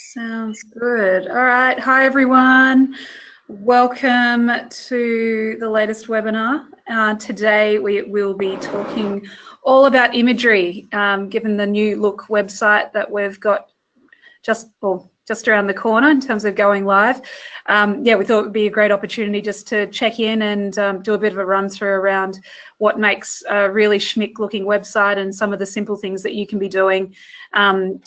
Sounds good. All right. Hi, everyone. Welcome to the latest webinar. Today, we will be talking all about imagery, given the new look website that we've got just around the corner in terms of going live. Yeah, we thought it would be a great opportunity just to check in and do a bit of a run through around what makes a really schmick looking website and some of the simple things that you can be doing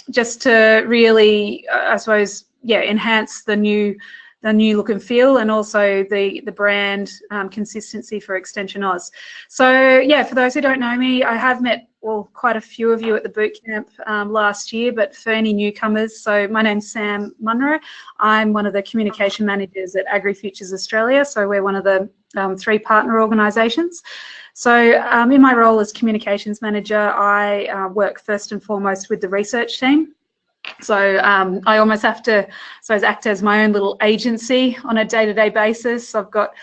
just to really, I suppose, yeah, enhance the new look and feel, and also the brand consistency for extensionAUS. So yeah, for those who don't know me, I have met quite a few of you at the bootcamp last year, but for any newcomers, so my name's Sam Munro. I'm one of the communication managers at AgriFutures Australia, so we're one of the 3 partner organisations. So in my role as communications manager, I work first and foremost with the research team. So I almost have to, act as my own little agency on a day-to-day basis. I've got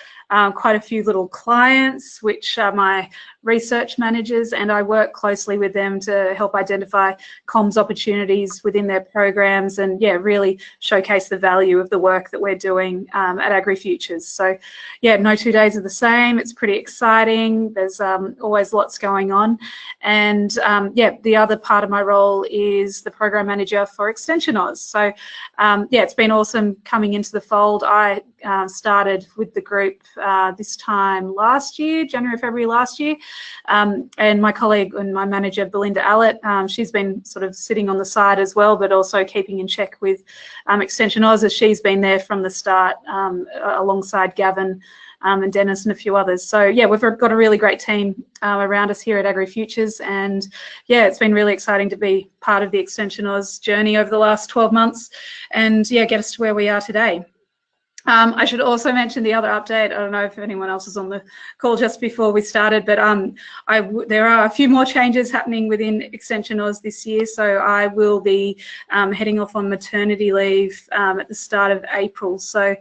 quite a few little clients, which are my research managers, and I work closely with them to help identify comms opportunities within their programs and, yeah, really showcase the value of the work that we're doing at AgriFutures. So, yeah, no 2 days are the same. It's pretty exciting. There's always lots going on. And, yeah, the other part of my role is the program manager for extensionAUS. So, yeah, it's been awesome coming into the fold. I started with the group this time last year, January, February last year. And my colleague and my manager, Belinda Allett, she's been sort of sitting on the side as well, but also keeping in check with extensionAUS, as she's been there from the start alongside Gavin and Dennis and a few others. So yeah, we've got a really great team around us here at AgriFutures, and yeah, it's been really exciting to be part of the extensionAUS journey over the last 12 months and yeah, get us to where we are today. I should also mention the other update. I don't know if anyone else was on the call just before we started, but there are a few more changes happening within extensionAUS this year. So I will be heading off on maternity leave at the start of April. So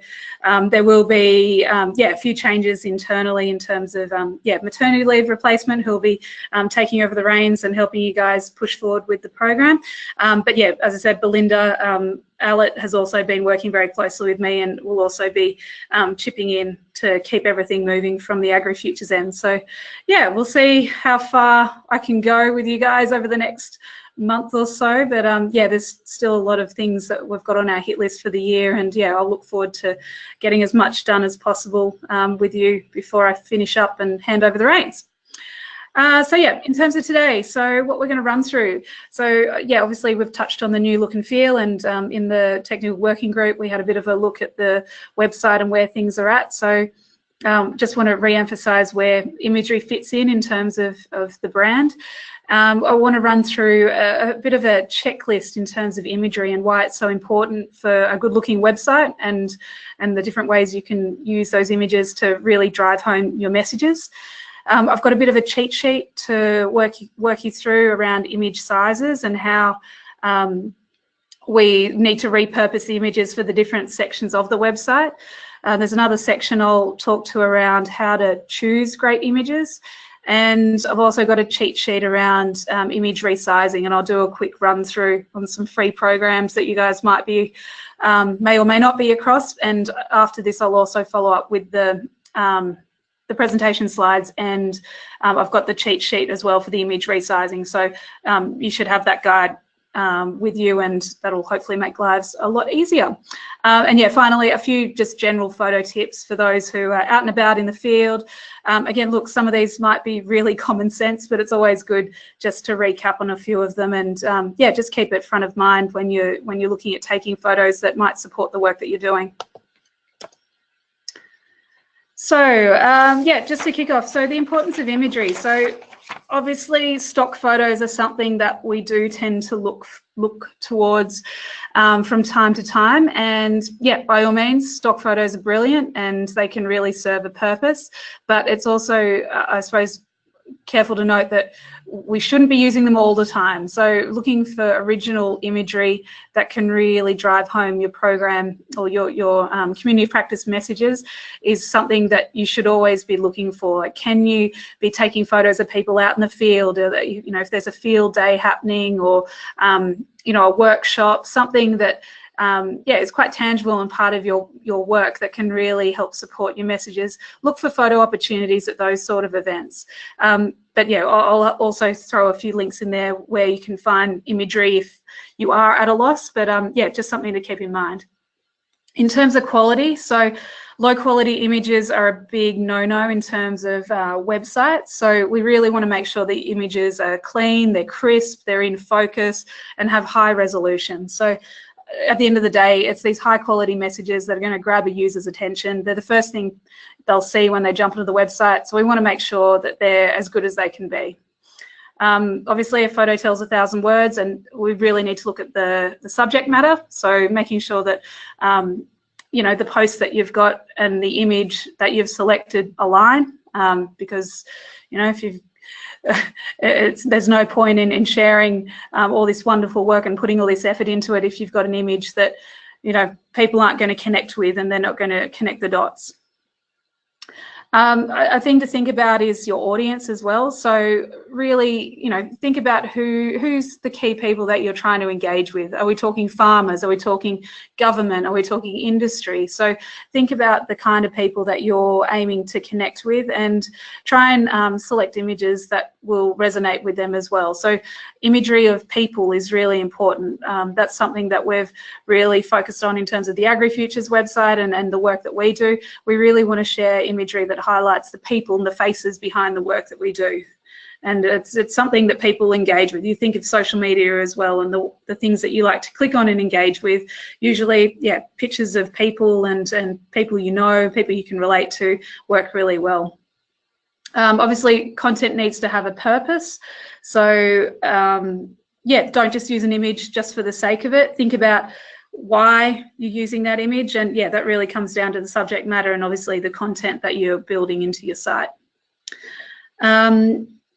there will be, yeah, a few changes internally in terms of, yeah, maternity leave replacement who'll be taking over the reins and helping you guys push forward with the program. But yeah, as I said, Belinda Allett has also been working very closely with me and will also be chipping in to keep everything moving from the AgriFutures end. So yeah, we'll see how far I can go with you guys over the next month or so, but yeah, there's still a lot of things that we've got on our hit list for the year, and yeah, I'll look forward to getting as much done as possible with you before I finish up and hand over the reins. So yeah, in terms of today, so what we're going to run through. So yeah, obviously we've touched on the new look and feel, and in the technical working group, we had a bit of a look at the website and where things are at. So just want to re-emphasize where imagery fits in terms of the brand. I want to run through a bit of a checklist in terms of imagery and why it's so important for a good looking website, and the different ways you can use those images to really drive home your messages. I've got a bit of a cheat sheet to work you through around image sizes and how we need to repurpose the images for the different sections of the website. There's another section I'll talk to around how to choose great images. And I've also got a cheat sheet around image resizing, and I'll do a quick run through on some free programs that you guys might be, may or may not be across. And after this, I'll also follow up with the presentation slides, and I've got the cheat sheet as well for the image resizing. So you should have that guide with you, and that'll hopefully make lives a lot easier. And yeah, finally, a few just general photo tips for those who are out and about in the field. Again, look, some of these might be really common sense, but it's always good just to recap on a few of them, and yeah, just keep it front of mind when you're looking at taking photos that might support the work that you're doing. So yeah, just to kick off, so the importance of imagery. So obviously stock photos are something that we do tend to look towards from time to time, and yeah, by all means, stock photos are brilliant and they can really serve a purpose, but it's also, I suppose, careful to note that we shouldn't be using them all the time. So looking for original imagery that can really drive home your program or your community of practice messages is something that you should always be looking for. Like, can you be taking photos of people out in the field, or that, you know, if there's a field day happening, or you know, a workshop, something that it's quite tangible and part of your work that can really help support your messages. Look for photo opportunities at those sort of events. But yeah, I'll also throw a few links in there where you can find imagery if you are at a loss, but yeah, just something to keep in mind. In terms of quality, so low quality images are a big no-no in terms of websites. So we really want to make sure the images are clean, they're crisp, they're in focus, and have high resolution. So at the end of the day, it's these high quality messages that are going to grab a user's attention. They're the first thing they'll see when they jump onto the website. So we want to make sure that they're as good as they can be. Obviously, a photo tells 1,000 words, and we really need to look at the subject matter. So making sure that you know, the post that you've got and the image that you've selected align, because you know, if you've there's no point in sharing all this wonderful work and putting all this effort into it if you've got an image that, you know, people aren't going to connect with and they're not going to connect the dots. A thing to think about is your audience as well. So really, you know, think about who's the key people that you're trying to engage with. Are we talking farmers? Are we talking government? Are we talking industry? So think about the kind of people that you're aiming to connect with, and try and select images that will resonate with them as well. So imagery of people is really important. That's something that we've really focused on in terms of the AgriFutures website and the work that we do. We really want to share imagery that highlights the people and the faces behind the work that we do. And it's something that people engage with. You think of social media as well, and the things that you like to click on and engage with. Usually, yeah, pictures of people and people you know, people you can relate to, work really well. Obviously, content needs to have a purpose. So, yeah, don't just use an image just for the sake of it. Think about why you're using that image, and yeah, that really comes down to the subject matter and obviously the content that you're building into your site.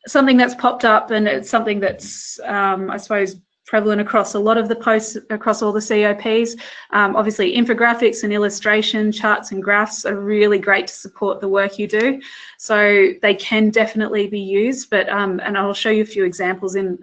Something that's popped up, and it's something that's I suppose prevalent across a lot of the posts across all the COPs. Obviously, infographics and illustration, charts and graphs are really great to support the work you do. So they can definitely be used, but and I'll show you a few examples in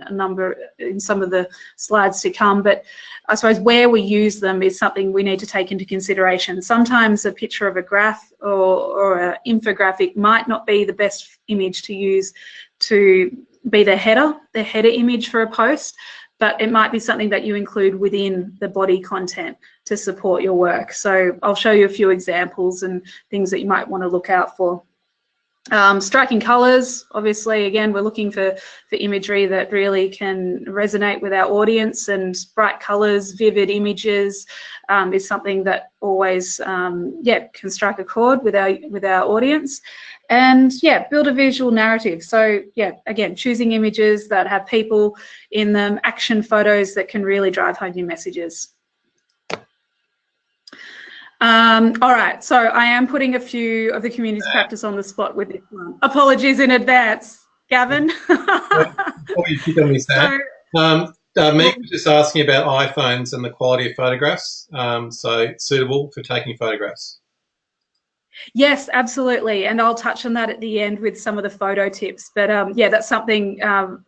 some of the slides to come. But I suppose where we use them is something we need to take into consideration. Sometimes a picture of a graph or an infographic might not be the best image to use to be the header image for a post, but it might be something that you include within the body content to support your work. So I'll show you a few examples and things that you might want to look out for. Striking colours, obviously, again, we're looking for imagery that really can resonate with our audience, and bright colours, vivid images is something that always, yeah, can strike a chord with our audience. And yeah, build a visual narrative. So yeah, again, choosing images that have people in them, action photos that can really drive home your messages. All right, so I am putting a few of the community's practice on the spot with this one. Apologies in advance, Gavin. Before you pick on me, Sam, Meg was just asking about iPhones and the quality of photographs, so suitable for taking photographs. Yes, absolutely, and I'll touch on that at the end with some of the photo tips. But yeah, that's something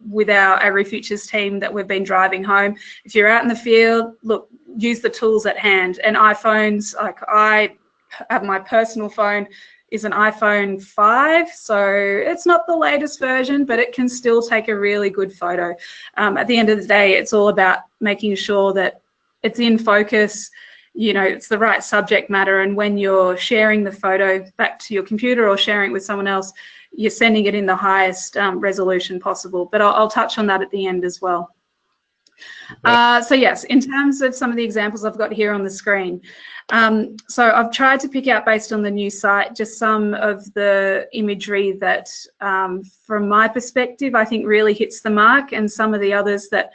with our AgriFutures team that we've been driving home. If you're out in the field, look, use the tools at hand. And iPhones, like I have my personal phone is an iPhone 5, so it's not the latest version, but it can still take a really good photo. At the end of the day, it's all about making sure that it's in focus, you know, it's the right subject matter, and when you're sharing the photo back to your computer or sharing it with someone else, you're sending it in the highest resolution possible. But I'll touch on that at the end as well. So yes, in terms of some of the examples I've got here on the screen, so I've tried to pick out, based on the new site, just some of the imagery that from my perspective I think really hits the mark, and some of the others that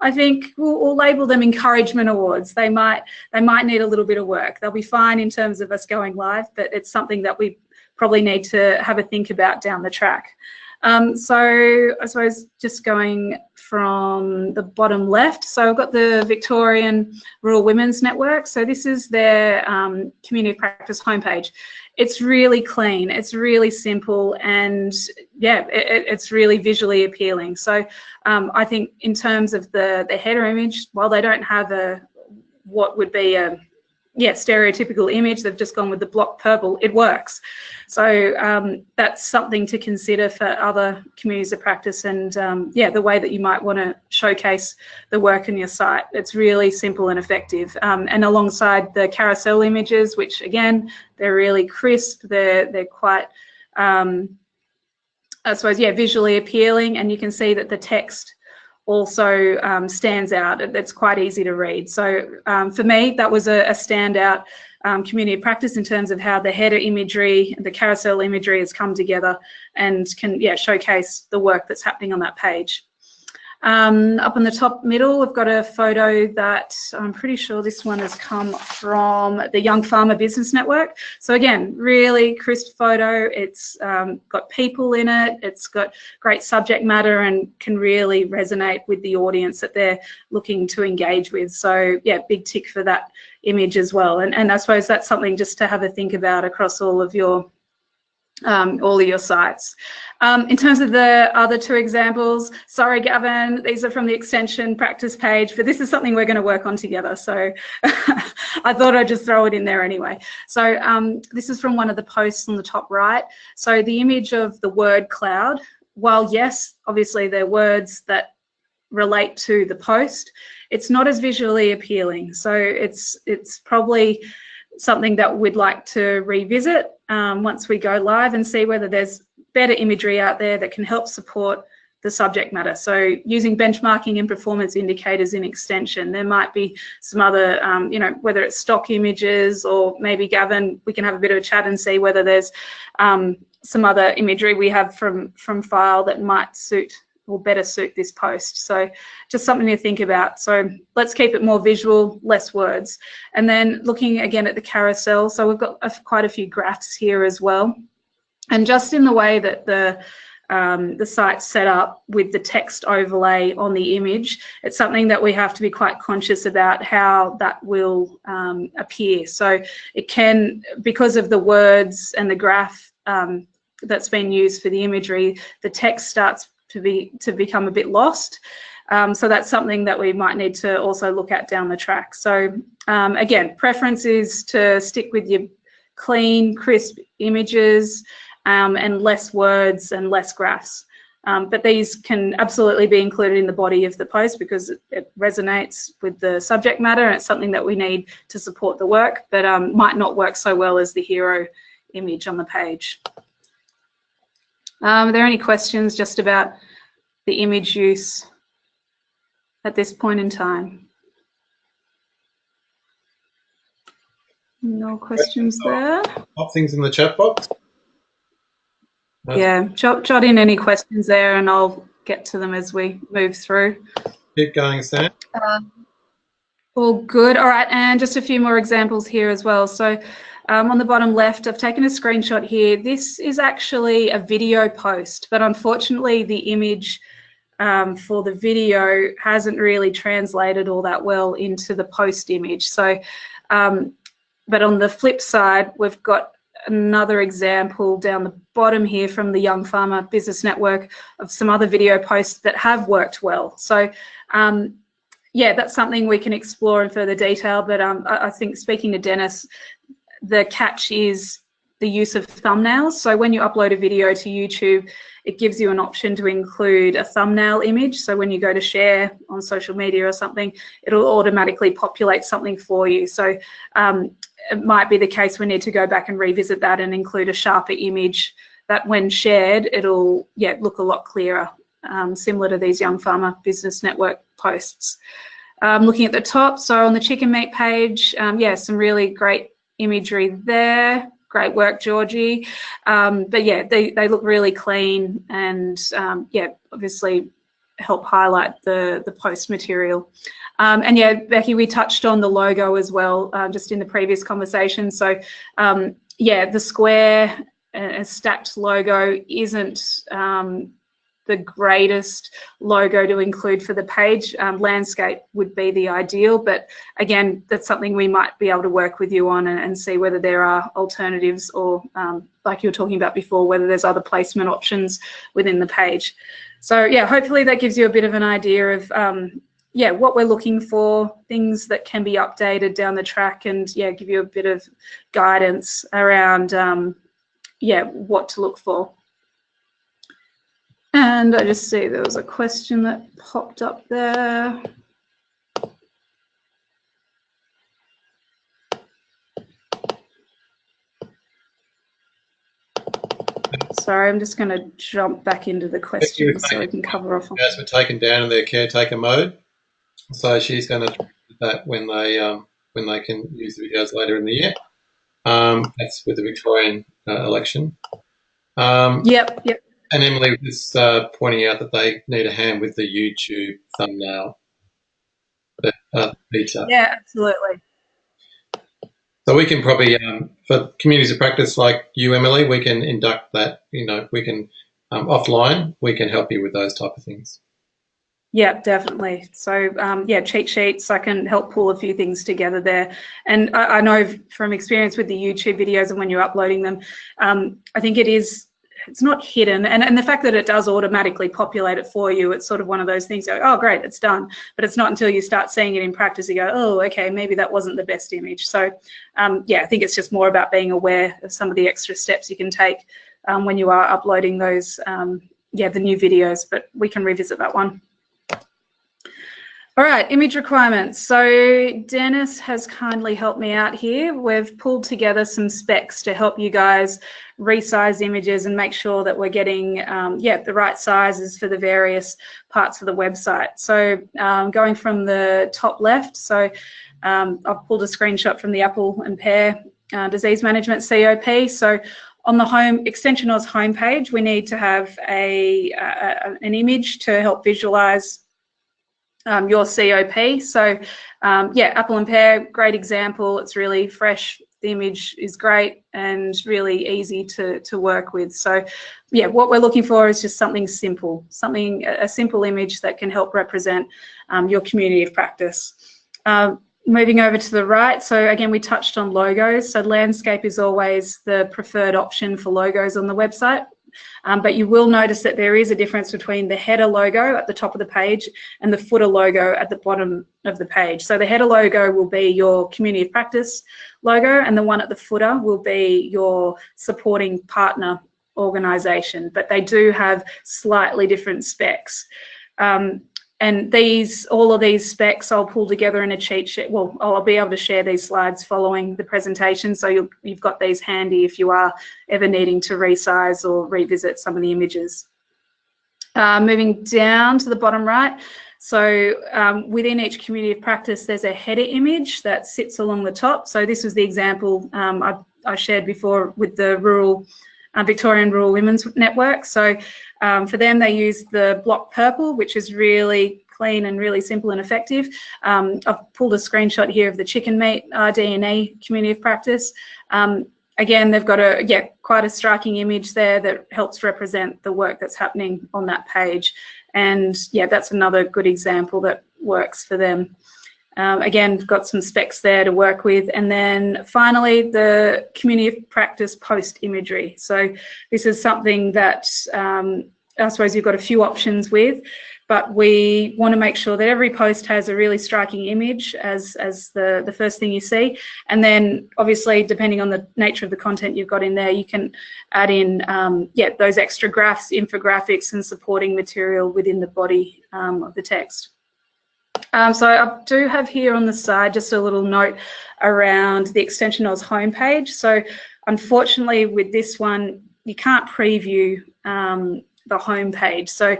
I think we'll label them encouragement awards. They might need a little bit of work. They'll be fine in terms of us going live, but it's something that we probably need to have a think about down the track. So I suppose just going from the bottom left, so I've got the Victorian Rural Women's Network. So this is their community practice homepage. It's really clean, it's really simple, and yeah, it's really visually appealing. So I think in terms of the header image, while they don't have what would be a stereotypical image. They've just gone with the block purple. It works. So that's something to consider for other communities of practice, and the way that you might want to showcase the work in your site. It's really simple and effective. And alongside the carousel images, which again, they're really crisp, they're quite, I suppose, visually appealing, and you can see that the text also stands out. It's quite easy to read. So for me, that was a standout community of practice in terms of how the header imagery and the carousel imagery has come together and can showcase the work that's happening on that page. Up in the top middle, we've got a photo that I'm pretty sure this one has come from the Young Farmer Business Network. So again, really crisp photo. It's got people in it. It's got great subject matter and can really resonate with the audience that they're looking to engage with. So yeah, big tick for that image as well. And I suppose that's something just to have a think about across all of your sites. In terms of the other two examples, sorry Gavin, these are from the extension practice page, but this is something we're going to work on together, so I thought I'd just throw it in there anyway. So this is from one of the posts on the top right. So the image of the word cloud, while yes, obviously they're words that relate to the post, it's not as visually appealing. So it's probably something that we'd like to revisit once we go live and see whether there's better imagery out there that can help support the subject matter. So using benchmarking and performance indicators in extension, there might be some other, whether it's stock images, or maybe Gavin, we can have a bit of a chat and see whether there's some other imagery we have from file that might suit will better suit this post. So just something to think about. So let's keep it more visual, less words. And then looking again at the carousel, so we've got quite a few graphs here as well. And just in the way that the site's set up with the text overlay on the image, it's something that we have to be quite conscious about how that will appear. So it can, because of the words and the graph that's been used for the imagery, the text starts to become a bit lost. So that's something that we might need to also look at down the track. So again, preference is to stick with your clean, crisp images and less words and less graphs. But these can absolutely be included in the body of the post because it resonates with the subject matter, and it's something that we need to support the work, but might not work so well as the hero image on the page. Are there any questions just about the image use at this point in time? No questions there. Pop things in the chat box. Yeah, jot in any questions there and I'll get to them as we move through. Keep going, Sam. All good. All right, and just a few more examples here as well. So on the bottom left, I've taken a screenshot here. This is actually a video post, but unfortunately the image for the video hasn't really translated all that well into the post image. So, but on the flip side, we've got another example down the bottom here from the Young Farmer Business Network of some other video posts that have worked well. So yeah, that's something we can explore in further detail, but I think speaking to Dennis, the catch is the use of thumbnails. So when you upload a video to YouTube, it gives you an option to include a thumbnail image. So when you go to share on social media or something, it'll automatically populate something for you. So it might be the case we need to go back and revisit that and include a sharper image that when shared, it'll look a lot clearer, similar to these Young Farmer Business Network posts. Looking at the top, so on the chicken meat page, some really great imagery there. Great work, Georgie. But yeah, they look really clean and obviously help highlight the post material. And yeah, Becky, we touched on the logo as well just in the previous conversation. So the square stacked logo isn't the greatest logo to include for the page. Landscape would be the ideal, but again, that's something we might be able to work with you on and see whether there are alternatives or, like you were talking about before, whether there's other placement options within the page. So yeah, hopefully that gives you a bit of an idea of yeah, what we're looking for, things that can be updated down the track, and yeah, give you a bit of guidance around yeah, what to look for. And I just see there was a question that popped up there. Sorry, I'm just going to jump back into the questions so we can cover off. As were taken down in their caretaker mode, so she's going to do that when they can use the videos later in the year. That's with the Victorian election. Yep. And Emily was pointing out that they need a hand with the YouTube thumbnail. Peter. Yeah, absolutely. So we can probably, for communities of practice like you, Emily, we can induct that. You know, we can offline. We can help you with those type of things. Yeah, definitely. So yeah, cheat sheets, I can help pull a few things together there. And I know from experience with the YouTube videos and when you're uploading them, I think it's not hidden. And the fact that it does automatically populate it for you, it's sort of one of those things, oh, great, it's done. But it's not until you start seeing it in practice, you go, oh, okay, maybe that wasn't the best image. So yeah, I think it's just more about being aware of some of the extra steps you can take when you are uploading those, yeah, the new videos, but we can revisit that one. All right, image requirements. So Dennis has kindly helped me out here. We've pulled together some specs to help you guys resize images and make sure that we're getting yeah, the right sizes for the various parts of the website. So going from the top left, so I've pulled a screenshot from the apple and pear disease management COP. So on the extensionAUS homepage, we need to have an image to help visualize your COP. So yeah, apple and pear, great example. It's really fresh. The image is great and really easy to work with. So yeah, what we're looking for is just something simple, a simple image that can help represent your community of practice. Moving over to the right, so again, we touched on logos. So landscape is always the preferred option for logos on the website. But you will notice that there is a difference between the header logo at the top of the page and the footer logo at the bottom of the page. So the header logo will be your community of practice logo, and the one at the footer will be your supporting partner organisation, but they do have slightly different specs. And all of these specs I'll pull together in a cheat sheet. Well, I'll be able to share these slides following the presentation, so you've got these handy if you are ever needing to resize or revisit some of the images. Moving down to the bottom right, so within each community of practice, there's a header image that sits along the top. So this was the example I shared before with the Victorian Rural Women's Network. So for them, they use the block purple, which is really clean and really simple and effective. I've pulled a screenshot here of the chicken meat RD&E community of practice. Again, they've got quite a striking image there that helps represent the work that's happening on that page. And yeah, that's another good example that works for them. Again, we've got some specs there to work with. And then finally, the community of practice post imagery. So this is something that I suppose you've got a few options with, but we want to make sure that every post has a really striking image as the first thing you see. And then obviously, depending on the nature of the content you've got in there, you can add in those extra graphs, infographics and supporting material within the body of the text. So I do have here on the side just a little note around the extensionAUS homepage. So unfortunately with this one, you can't preview the homepage. So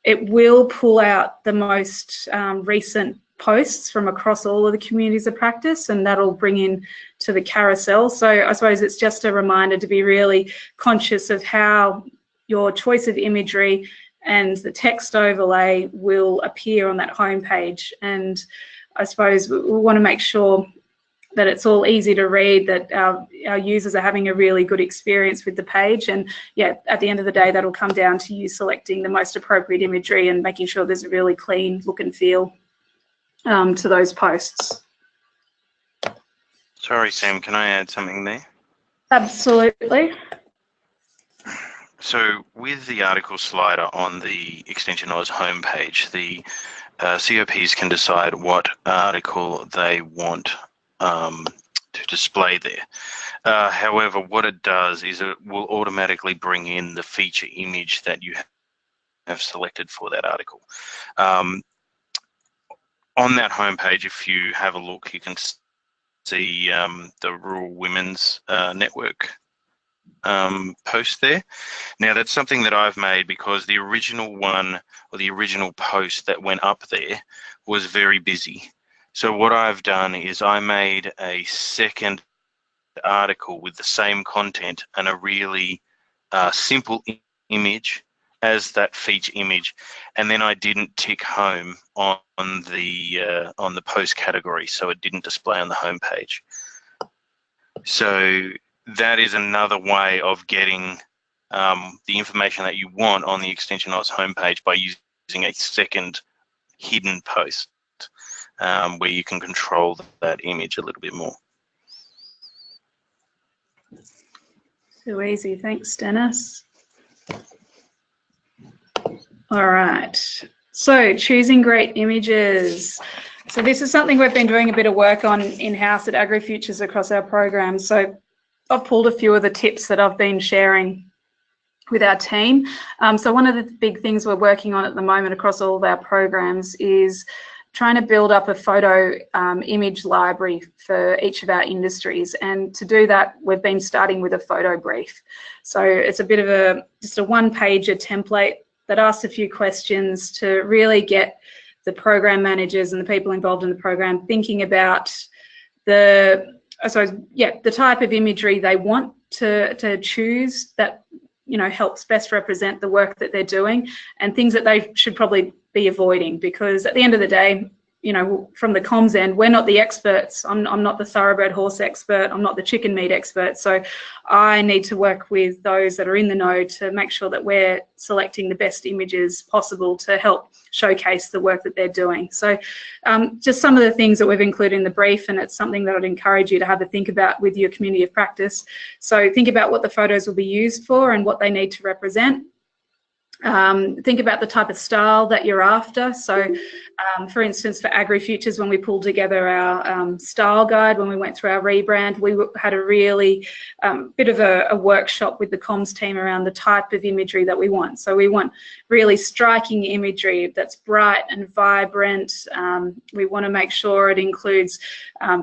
it will pull out the most recent posts from across all of the communities of practice, and that'll bring in to the carousel. So I suppose it's just a reminder to be really conscious of how your choice of imagery and the text overlay will appear on that homepage. And I suppose we want to make sure that it's all easy to read, that our users are having a really good experience with the page. And yeah, at the end of the day, that'll come down to you selecting the most appropriate imagery and making sure there's a really clean look and feel to those posts. Sorry, Sam, can I add something there? Absolutely. So with the article slider on the extensionAUS homepage, the COPs can decide what article they want to display there. However, what it does is it will automatically bring in the feature image that you have selected for that article. On that homepage, if you have a look, you can see the Rural Women's Network post there. Now, that's something that I've made because the original one, or the original post that went up there, was very busy. So what I've done is I made a second article with the same content and a really simple image as that feature image, and then I didn't tick home on the post category, so it didn't display on the homepage. So that is another way of getting the information that you want on the extensionAUS homepage by using a second hidden post where you can control that image a little bit more. Too easy, thanks Dennis. All right, so choosing great images. So this is something we've been doing a bit of work on in-house at AgriFutures across our program. So I've pulled a few of the tips that I've been sharing with our team. So one of the big things we're working on at the moment across all of our programs is trying to build up a photo image library for each of our industries. And to do that, we've been starting with a photo brief. So it's a bit of just a one-pager template that asks a few questions to really get the program managers and the people involved in the program thinking about the type of imagery they want to choose that helps best represent the work that they're doing, and things that they should probably be avoiding, because at the end of the day, from the comms end, we're not the experts. I'm not the thoroughbred horse expert. I'm not the chicken meat expert. So I need to work with those that are in the know to make sure that we're selecting the best images possible to help showcase the work that they're doing. So just some of the things that we've included in the brief, and it's something that I'd encourage you to have a think about with your community of practice. So think about what the photos will be used for and what they need to represent. Think about the type of style that you're after. So for instance, for AgriFutures, when we pulled together our style guide, when we went through our rebrand, we had a really bit of a workshop with the comms team around the type of imagery that we want. So we want really striking imagery that's bright and vibrant. We want to make sure it includes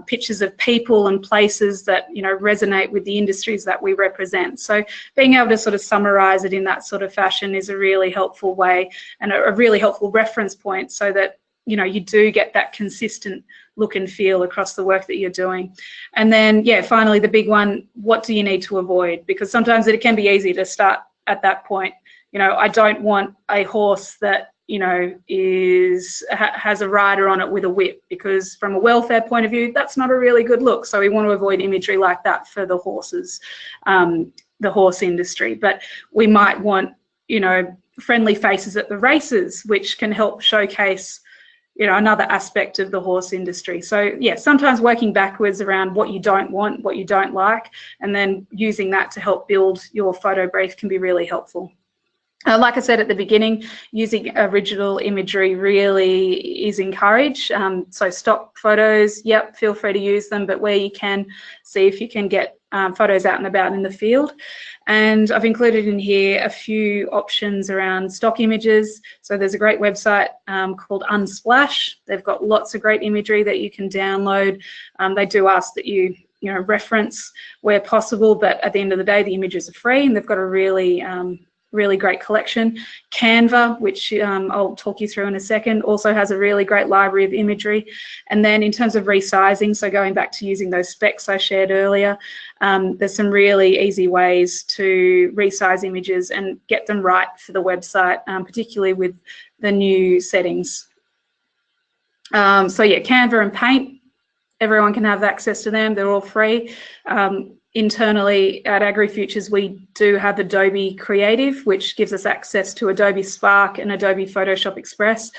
pictures of people and places that resonate with the industries that we represent. So being able to sort of summarize it in that sort of fashion is a really helpful way and a really helpful reference point, so that you do get that consistent look and feel across the work that you're doing. And then finally the big one, what do you need to avoid? Because sometimes it can be easy to start at that point. I don't want a horse that has a rider on it with a whip, because from a welfare point of view, that's not a really good look. So we want to avoid imagery like that for the horses, the horse industry. But we might want friendly faces at the races, which can help showcase another aspect of the horse industry. So sometimes working backwards around what you don't want, what you don't like, and then using that to help build your photo brief can be really helpful. Like I said at the beginning, using original imagery really is encouraged. So stock photos, feel free to use them, but where you can, see if you can get photos out and about in the field. And I've included in here a few options around stock images. So there's a great website called Unsplash. They've got lots of great imagery that you can download. They do ask that you reference where possible, but at the end of the day, the images are free, and they've got a really great collection. Canva, which I'll talk you through in a second, also has a really great library of imagery. And then in terms of resizing, so going back to using those specs I shared earlier, there's some really easy ways to resize images and get them right for the website, particularly with the new settings. Canva and Paint, everyone can have access to them. They're all free. Internally at AgriFutures, we do have Adobe Creative, which gives us access to Adobe Spark and Adobe Photoshop Express.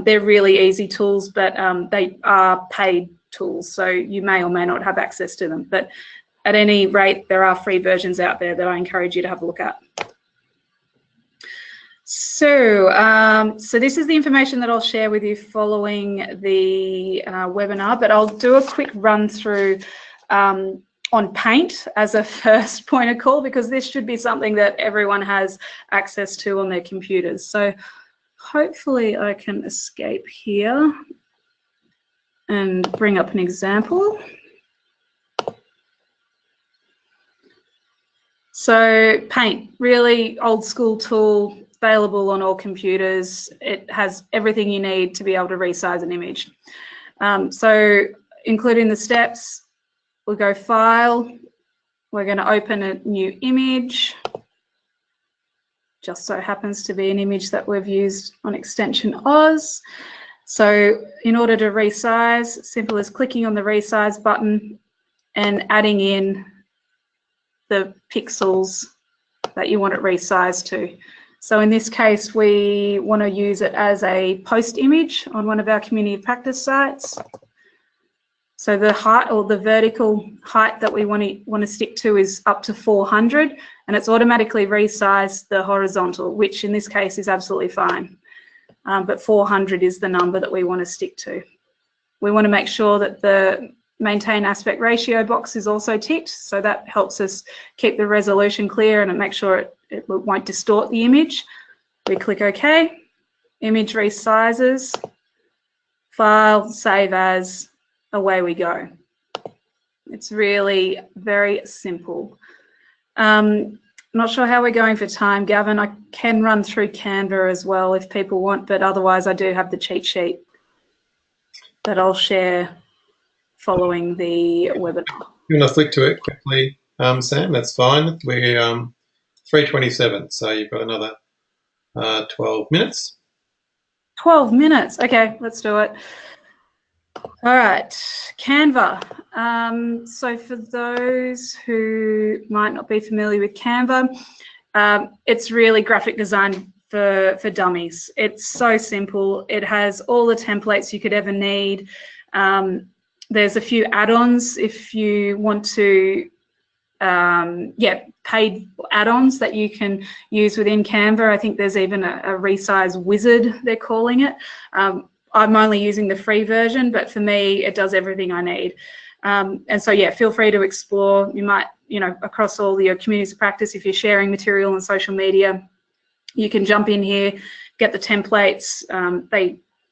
They're really easy tools, but they are paid tools, so you may or may not have access to them. But at any rate, there are free versions out there that I encourage you to have a look at. So this is the information that I'll share with you following the webinar, but I'll do a quick run through on Paint as a first point of call, because this should be something that everyone has access to on their computers. So hopefully I can escape here and bring up an example. So Paint, really old school tool, available on all computers. It has everything you need to be able to resize an image. So including the steps, we'll go File, we're going to open a new image. Just so happens to be an image that we've used on extensionAUS. So in order to resize, simple as clicking on the resize button and adding in the pixels that you want it resized to. So in this case, we want to use it as a post image on one of our community of practice sites. So the height, or the vertical height that we want to stick to, is up to 400, and it's automatically resized the horizontal, which in this case is absolutely fine. But 400 is the number that we want to stick to. We want to make sure that the maintain aspect ratio box is also ticked, so that helps us keep the resolution clear and it makes sure it won't distort the image. We click OK, image resizes, File, Save As, away we go. It's really very simple. Not sure how we're going for time, Gavin. I can run through Canva as well if people want, but otherwise I do have the cheat sheet that I'll share following the webinar. You want to flick to it quickly, Sam? That's fine. We're 3:27, so you've got another 12 minutes. 12 minutes. Okay, let's do it. All right, Canva. So for those who might not be familiar with Canva, it's really graphic design for dummies. It's so simple. It has all the templates you could ever need. There's a few add-ons if you want to, paid add-ons that you can use within Canva. I think there's even a resize wizard, they're calling it. I'm only using the free version, but for me, it does everything I need. And so, yeah, feel free to explore. You might, across all your communities of practice, if you're sharing material on social media, you can jump in here, get the templates.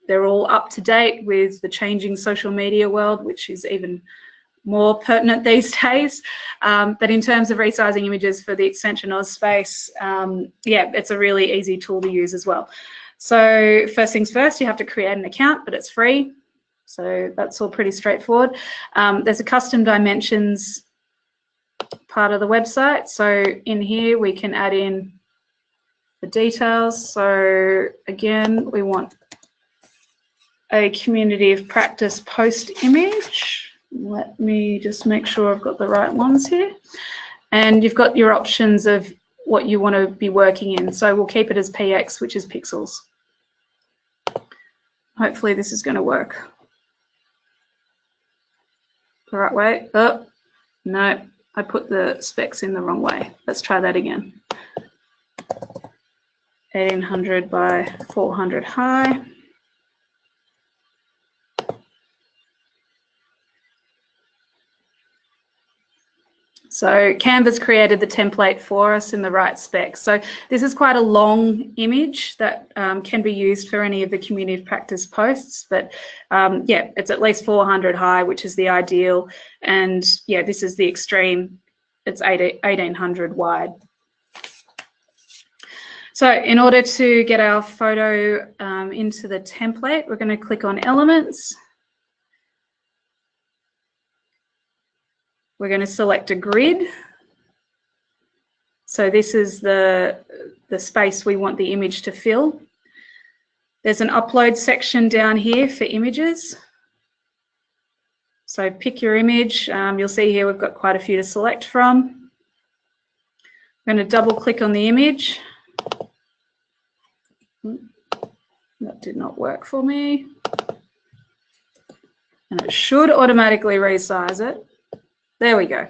They're all up to date with the changing social media world, which is even more pertinent these days. But in terms of resizing images for the extensionAUS space, it's a really easy tool to use as well. So first things first, you have to create an account, but it's free. So that's all pretty straightforward. There's a custom dimensions part of the website. So in here, we can add in the details. So again, we want a community of practice post image. Let me just make sure I've got the right ones here. And you've got your options of what you want to be working in. So we'll keep it as PX, which is pixels. Hopefully this is going to work the right way. Oh, no, I put the specs in the wrong way. Let's try that again. 1800 by 400 high. So Canva's created the template for us in the right specs. So this is quite a long image that can be used for any of the community practice posts, but it's at least 400 high, which is the ideal. And yeah, this is the extreme. It's 1800 wide. So in order to get our photo into the template, we're going to click on Elements. We're going to select a grid. So this is the space we want the image to fill. There's an upload section down here for images. So pick your image. You'll see here we've got quite a few to select from. I'm going to double click on the image. That did not work for me. And it should automatically resize it. There we go.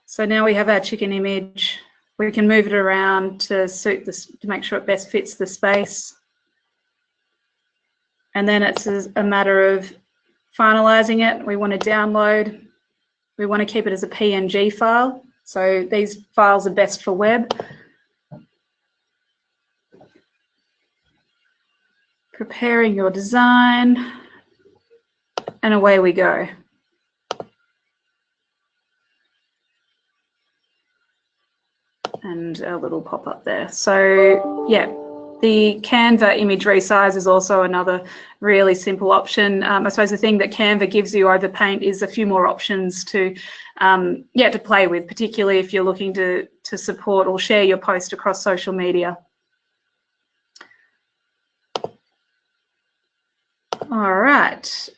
So now we have our chicken image We can move it around to suit this, to make sure it best fits the space. And then it's a matter of finalizing it. We want to download. We want to keep it as a PNG file. So these files are best for web. Preparing your design, and away we go. And a little pop-up there. So yeah, the Canva image resize is also another really simple option. I suppose the thing that Canva gives you over Paint is a few more options to to play with, particularly if you're looking to support or share your post across social media. All right,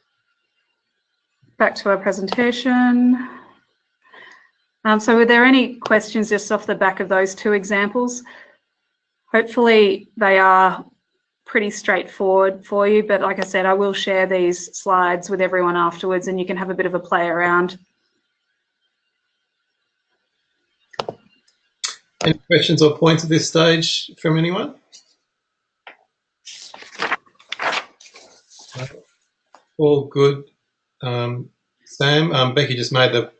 back to our presentation. So were there any questions just off the back of those two examples? Hopefully they are pretty straightforward for you, but like I said, I will share these slides with everyone afterwards and you can have a bit of a play around. Any questions or points at this stage from anyone? All good. Sam, Becky just made the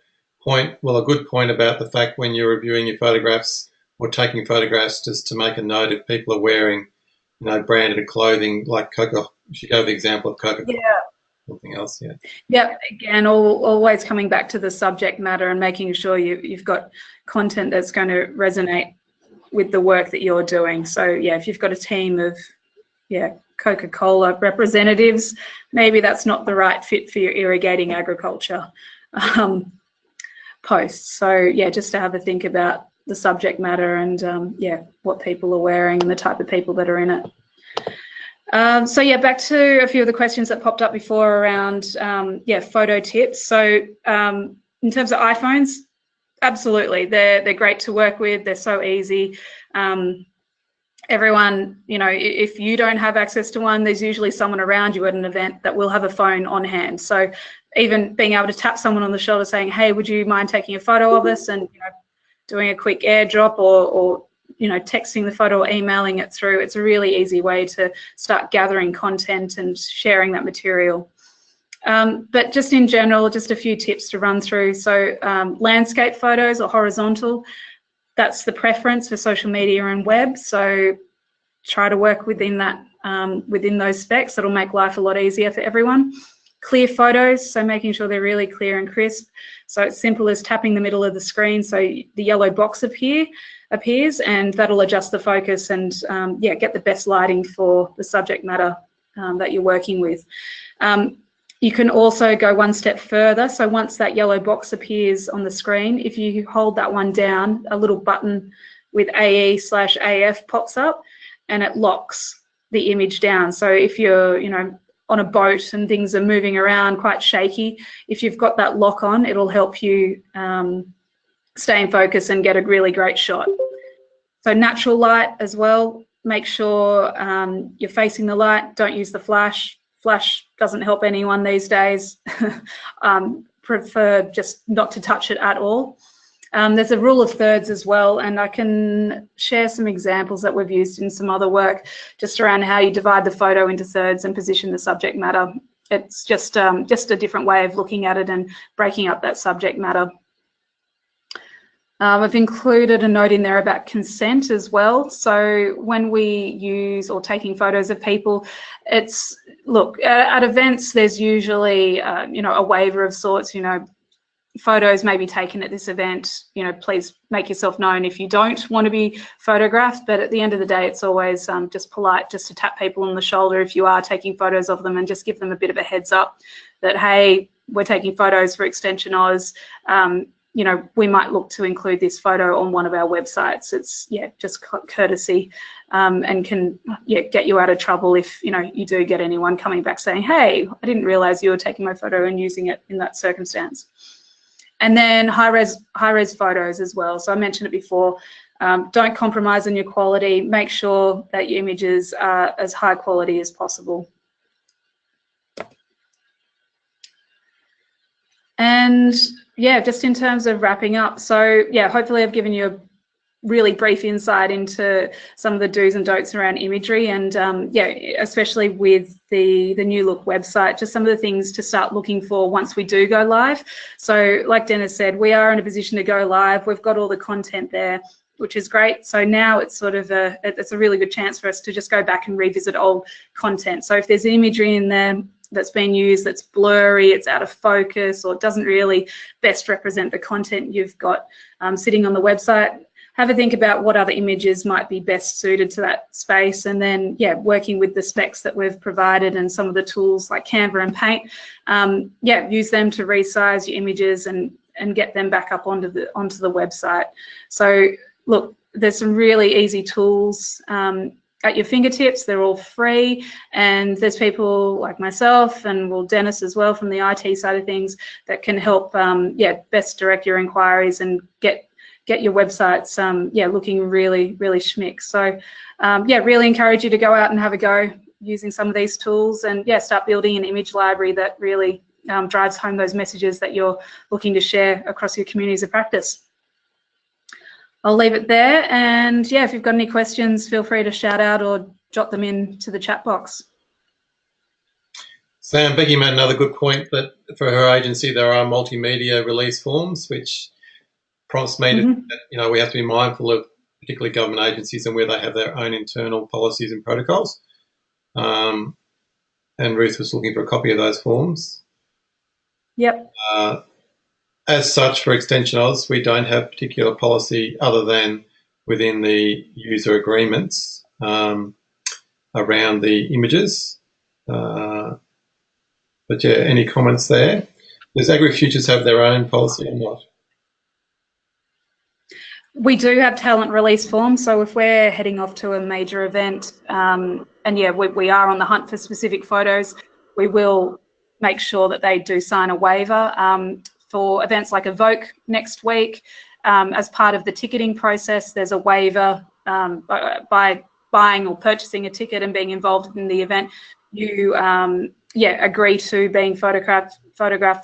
point, well, a good point about the fact when you're reviewing your photographs or taking photographs, just to make a note if people are wearing, you know, branded clothing like Coca. She gave the example of Coca-Cola. Yeah. Something else, yeah. Yeah, again, always coming back to the subject matter and making sure you've got content that's going to resonate with the work that you're doing. So yeah, if you've got a team of Coca-Cola representatives, maybe that's not the right fit for your irrigating agriculture posts. So yeah, just to have a think about the subject matter and what people are wearing and the type of people that are in it. So yeah, back to a few of the questions that popped up before around photo tips. So in terms of iPhones, absolutely, they're great to work with. They're so easy. Everyone, you know, if you don't have access to one, there's usually someone around you at an event that will have a phone on hand. So even being able to tap someone on the shoulder saying, hey, would you mind taking a photo of us, and doing a quick airdrop or texting the photo or emailing it through, it's a really easy way to start gathering content and sharing that material. But just in general, just a few tips to run through. So landscape photos or horizontal, that's the preference for social media and web. So try to work within that, within those specs. That'll make life a lot easier for everyone. Clear photos, so making sure they're really clear and crisp. So it's simple as tapping the middle of the screen so the yellow box appears, and that'll adjust the focus and get the best lighting for the subject matter that you're working with. You can also go one step further. So once that yellow box appears on the screen, if you hold that one down, a little button with AE/AF pops up and it locks the image down. So if you're, on a boat and things are moving around quite shaky, if you've got that lock on, it'll help you stay in focus and get a really great shot. So natural light as well, make sure you're facing the light, don't use the flash. Flash doesn't help anyone these days. Prefer just not to touch it at all. There's a rule of thirds as well, and I can share some examples that we've used in some other work just around how you divide the photo into thirds and position the subject matter. It's just a different way of looking at it and breaking up that subject matter. I've included a note in there about consent as well. So when we use or taking photos of people, it's, look, at events, there's usually, a waiver of sorts, photos may be taken at this event, please make yourself known if you don't want to be photographed. But at the end of the day, it's always just polite just to tap people on the shoulder if you are taking photos of them and just give them a bit of a heads up that, hey, we're taking photos for extensionAUS. We might look to include this photo on one of our websites. It's, just courtesy and can get you out of trouble if, you do get anyone coming back saying, hey, I didn't realize you were taking my photo and using it in that circumstance. And then high-res photos as well. So I mentioned it before, don't compromise on your quality. Make sure that your images are as high quality as possible. And just in terms of wrapping up, so hopefully I've given you really brief insight into some of the do's and don'ts around imagery, and yeah, especially with the new look website, just some of the things to start looking for once we do go live. So like Dennis said, we are in a position to go live. We've got all the content there, which is great. So now it's sort of it's a really good chance for us to just go back and revisit old content. So if there's imagery in there that's been used that's blurry, it's out of focus, or it doesn't really best represent the content you've got sitting on the website, have a think about what other images might be best suited to that space, and then yeah, working with the specs that we've provided and some of the tools like Canva and Paint, yeah, use them to resize your images and get them back up onto the website. So look, there's some really easy tools at your fingertips. They're all free, and there's people like myself and well Dennis as well from the IT side of things that can help yeah, best direct your inquiries and get your websites yeah, looking really schmick. So yeah, really encourage you to go out and have a go using some of these tools, and yeah, start building an image library that really drives home those messages that you're looking to share across your communities of practice. I'll leave it there, and yeah, if you've got any questions, feel free to shout out or jot them into the chat box. Sam, Becky made another good point that for her agency there are multimedia release forms, which prompts me to, you know, we have to be mindful of particularly government agencies and where they have their own internal policies and protocols. And Ruth was looking for a copy of those forms. Yep. As such, for extensionAUS, we don't have particular policy other than within the user agreements around the images. But yeah, any comments there? Does AgriFutures have their own policy or not? We do have talent release forms, so if we're heading off to a major event, and yeah, we are on the hunt for specific photos, we will make sure that they do sign a waiver. For events like Evoke next week, as part of the ticketing process, there's a waiver by buying or purchasing a ticket and being involved in the event. You yeah, agree to being photographed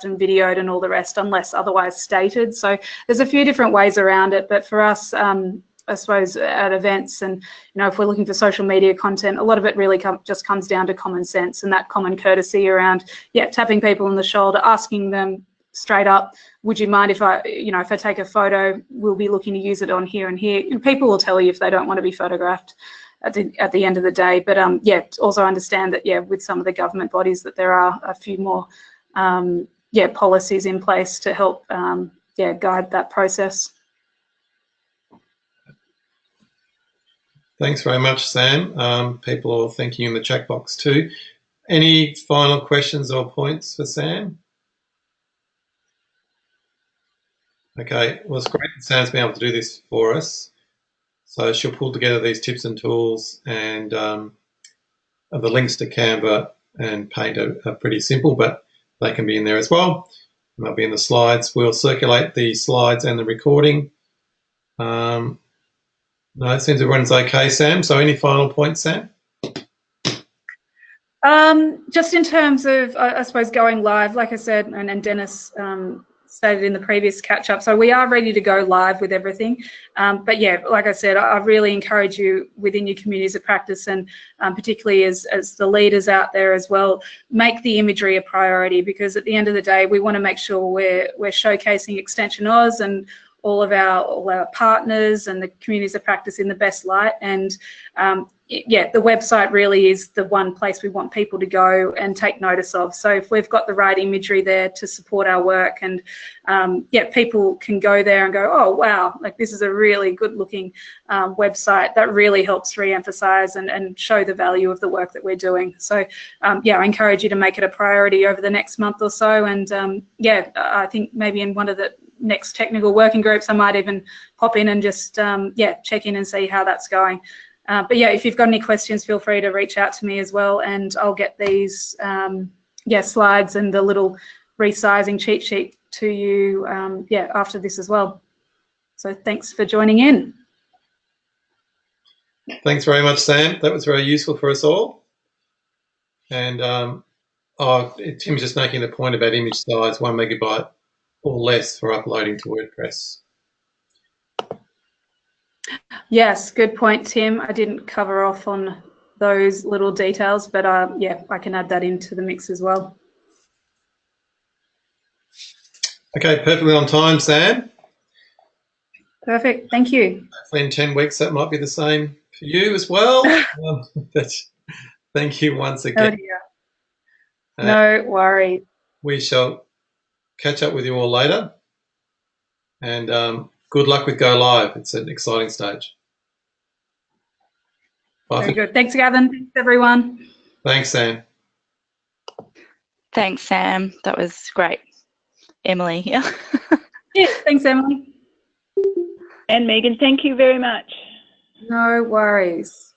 and videoed and all the rest, unless otherwise stated. So there's a few different ways around it, but for us, I suppose at events, and you know, if we're looking for social media content, a lot of it really just comes down to common sense and that common courtesy around, yeah, tapping people on the shoulder, asking them straight up, would you mind if I, you know, if I take a photo, we'll be looking to use it on here and here. And people will tell you if they don't want to be photographed at the end of the day. But yeah, also understand that, yeah, with some of the government bodies that there are a few more yeah, policies in place to help yeah, guide that process. Thanks very much, Sam. People are thanking in the chat box too. Any final questions or points for Sam? Okay, well, it's great that Sam's been able to do this for us. So she'll pull together these tips and tools, and the links to Canva and Paint are pretty simple, but they can be in there as well. And they'll be in the slides. We'll circulate the slides and the recording. No, it seems everyone's okay, Sam. So any final points, Sam? Just in terms of, I suppose, going live, like I said, and Dennis stated in the previous catch-up, so we are ready to go live with everything. But yeah, like I said, I really encourage you within your communities of practice, and particularly as the leaders out there as well, make the imagery a priority, because at the end of the day, we want to make sure we're showcasing extensionAUS and all our partners and the communities of practice in the best light. And yeah, the website really is the one place we want people to go and take notice of. So if we've got the right imagery there to support our work, and yeah, people can go there and go, oh wow, like this is a really good looking website, that really helps re-emphasize and show the value of the work that we're doing. So yeah, I encourage you to make it a priority over the next month or so. And yeah, I think maybe in one of the next technical working groups, I might even pop in and just yeah, check in and see how that's going. But yeah, if you've got any questions, feel free to reach out to me as well, and I'll get these yeah, slides and the little resizing cheat sheet to you yeah, after this as well. So thanks for joining in. Thanks very much, Sam. That was very useful for us all. And Tim's just making the point about image size, 1 megabyte or less for uploading to WordPress. Yes, good point, Tim. I didn't cover off on those little details, but yeah, I can add that into the mix as well. Okay, perfectly on time, Sam. Perfect, thank you. Hopefully in 10 weeks that might be the same for you as well. Thank you once again. Oh dear. No worries. We shall catch up with you all later. And good luck with Go Live. It's an exciting stage. Bye. Very good. Thanks, Gavin. Thanks, everyone. Thanks, Sam. Thanks, Sam. That was great. Emily, yeah. Yeah, thanks, Emily. And Megan, thank you very much. No worries.